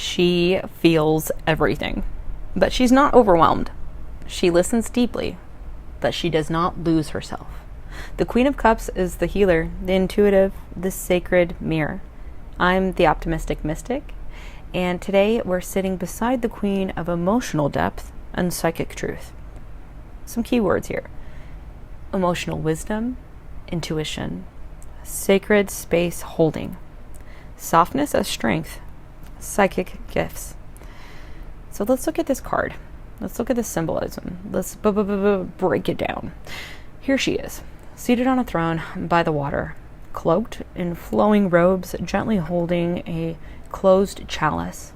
She feels everything, but she's not overwhelmed. She listens deeply, but she does not lose herself. The Queen of Cups is the healer, the intuitive, the sacred mirror. I'm the optimistic mystic, and today we're sitting beside the Queen of emotional depth and psychic truth. Some key words here: emotional wisdom, intuition, sacred space holding, softness as strength, psychic gifts. So let's look at this card. Let's look at the symbolism. Let's break it down. Here she is, seated on a throne by the water, cloaked in flowing robes, gently holding a closed chalice.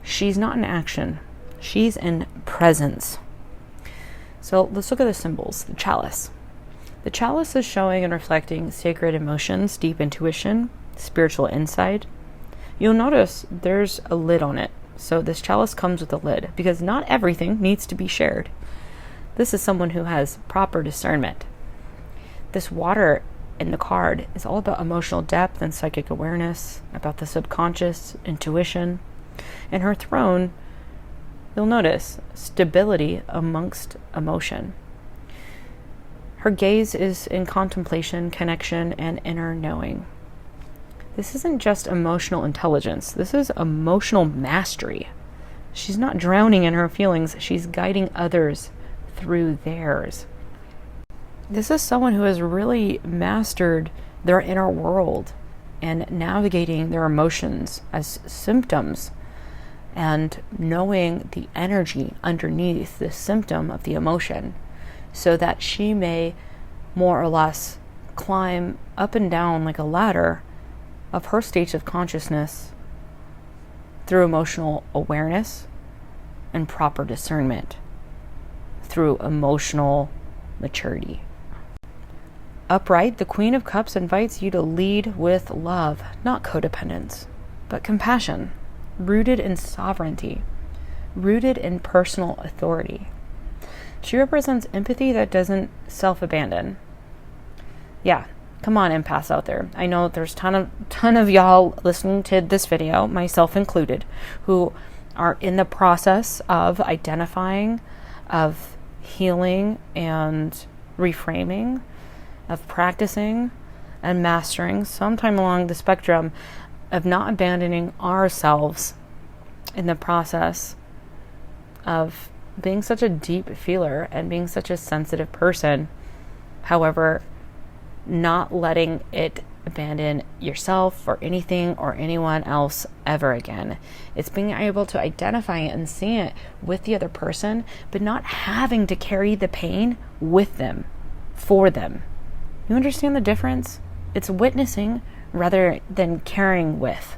She's not in action. She's in presence. So let's look at the symbols. The chalice. The chalice is showing and reflecting sacred emotions, deep intuition, spiritual insight. You'll notice there's a lid on it. So this chalice comes with a lid because not everything needs to be shared. This is someone who has proper discernment. This water in the card is all about emotional depth and psychic awareness, about the subconscious, intuition. And her throne, you'll notice stability amongst emotion. Her gaze is in contemplation, connection, and inner knowing. This isn't just emotional intelligence. This is emotional mastery. She's not drowning in her feelings. She's guiding others through theirs. This is someone who has really mastered their inner world and navigating their emotions as symptoms and knowing the energy underneath the symptom of the emotion so that she may more or less climb up and down like a ladder of her states of consciousness through emotional awareness and proper discernment, through emotional maturity. Upright, the Queen of Cups invites you to lead with love, not codependence, but compassion, rooted in sovereignty, rooted in personal authority. She represents empathy that doesn't self-abandon. Yeah. Come on, empaths out there. I know there's ton of y'all listening to this video, myself included, who are in the process of identifying, of healing and reframing, of practicing and mastering sometime along the spectrum of not abandoning ourselves in the process of being such a deep feeler and being such a sensitive person. However, not letting it abandon yourself or anything or anyone else ever again. It's being able to identify it and see it with the other person, but not having to carry the pain with them, for them. You understand the difference? It's witnessing rather than carrying with.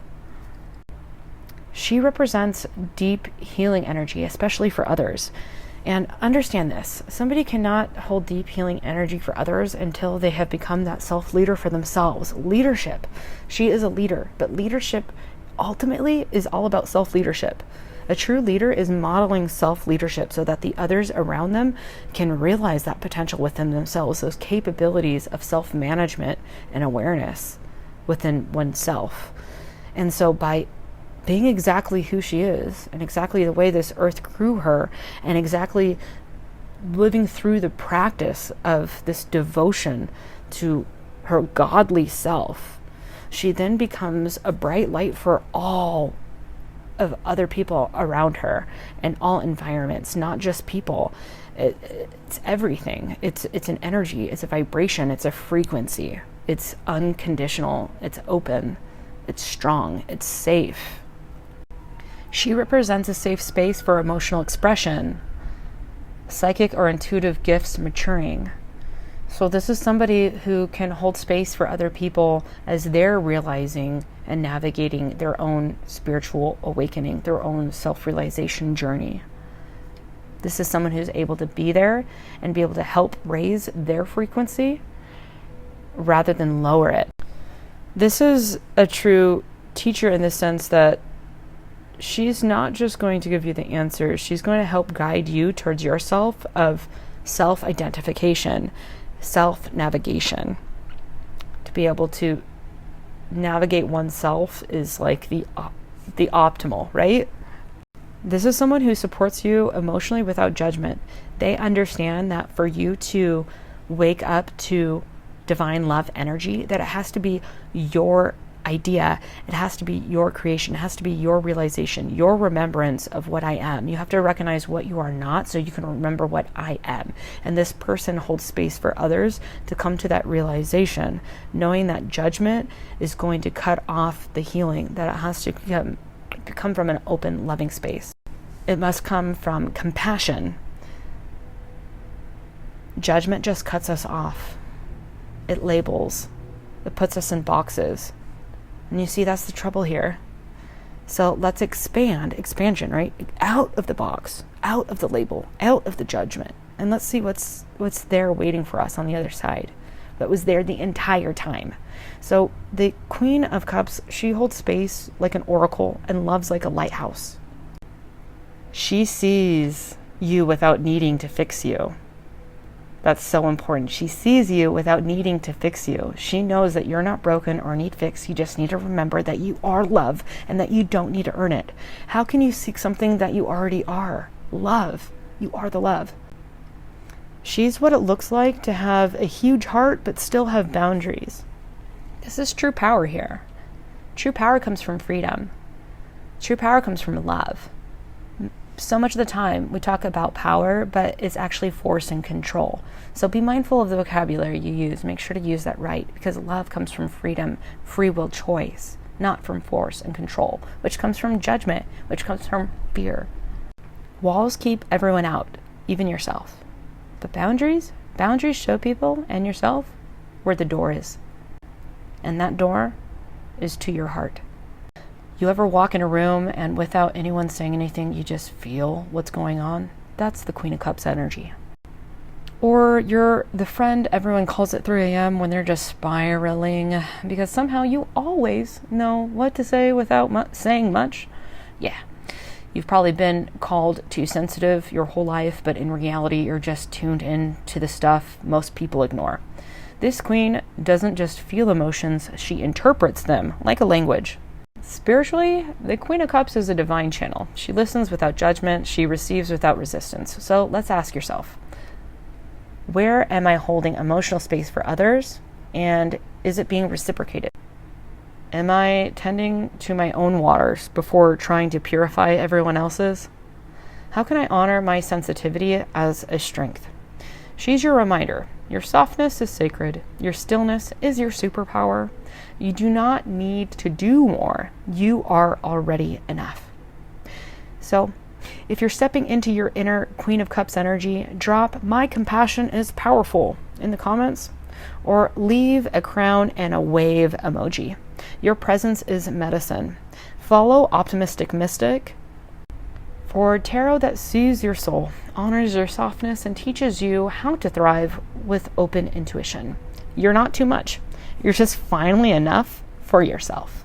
She represents deep healing energy, especially for others. And understand this, somebody cannot hold deep healing energy for others until they have become that self-leader for themselves. Leadership. She is a leader, but leadership ultimately is all about self-leadership. A true leader is modeling self-leadership so that the others around them can realize that potential within themselves, those capabilities of self-management and awareness within oneself. And so by being exactly who she is and exactly the way this earth grew her and exactly living through the practice of this devotion to her godly self, she then becomes a bright light for all of other people around her and all environments, not just people. It's everything. It's an energy, it's a vibration, it's a frequency. It's unconditional, it's open, it's strong, it's safe. She represents a safe space for emotional expression, psychic or intuitive gifts maturing. So this is somebody who can hold space for other people as they're realizing and navigating their own spiritual awakening, their own self-realization journey. This is someone who's able to be there and be able to help raise their frequency rather than lower it. This is a true teacher in the sense that she's not just going to give you the answers. She's going to help guide you towards yourself of self-identification, self-navigation. To be able to navigate oneself is like the the optimal, right? This is someone who supports you emotionally without judgment. They understand that for you to wake up to divine love energy, that it has to be your idea. It has to be your creation. It has to be your realization, your remembrance of what I am. You have to recognize what you are not so you can remember what I am. And this person holds space for others to come to that realization, knowing that judgment is going to cut off the healing, that it has to come from an open, loving space. It must come from compassion. Judgment just cuts us off. It labels. It puts us in boxes. And you see, that's the trouble here. So let's expansion, right? Out of the box, out of the label, out of the judgment. And let's see what's there waiting for us on the other side. That was there the entire time. So the Queen of Cups, she holds space like an oracle and loves like a lighthouse. She sees you without needing to fix you. That's so important. She sees you without needing to fix you. She knows that you're not broken or need fixed. You just need to remember that you are love and that you don't need to earn it. How can you seek something that you already are? Love. You are the love. She's what it looks like to have a huge heart but still have boundaries. This is true power here. True power comes from freedom. True power comes from love. So much of the time we talk about power, but it's actually force and control. So be mindful of the vocabulary you use. Make sure to use that right, because love comes from freedom, free will choice, not from force and control, which comes from judgment, which comes from fear. Walls keep everyone out, even yourself. But boundaries show people and yourself where the door is. And that door is to your heart. You ever walk in a room and without anyone saying anything, you just feel what's going on? That's the Queen of Cups energy. Or you're the friend everyone calls at 3 a.m. when they're just spiraling because somehow you always know what to say without saying much. Yeah, you've probably been called too sensitive your whole life, but in reality, you're just tuned in to the stuff most people ignore. This queen doesn't just feel emotions, she interprets them like a language. Spiritually, the Queen of Cups is a divine channel. She listens without judgment. She receives without resistance. So let's ask yourself, where am I holding emotional space for others? And is it being reciprocated? Am I tending to my own waters before trying to purify everyone else's? How can I honor my sensitivity as a strength? She's your reminder. Your softness is sacred. Your stillness is your superpower. You do not need to do more. You are already enough. So, if you're stepping into your inner Queen of Cups energy, drop "My compassion is powerful" in the comments, or leave a crown and a wave emoji. Your presence is medicine. Follow Optimistic Mystic for tarot that soothes your soul, honors your softness, and teaches you how to thrive with open intuition. You're not too much. You're just finally enough for yourself.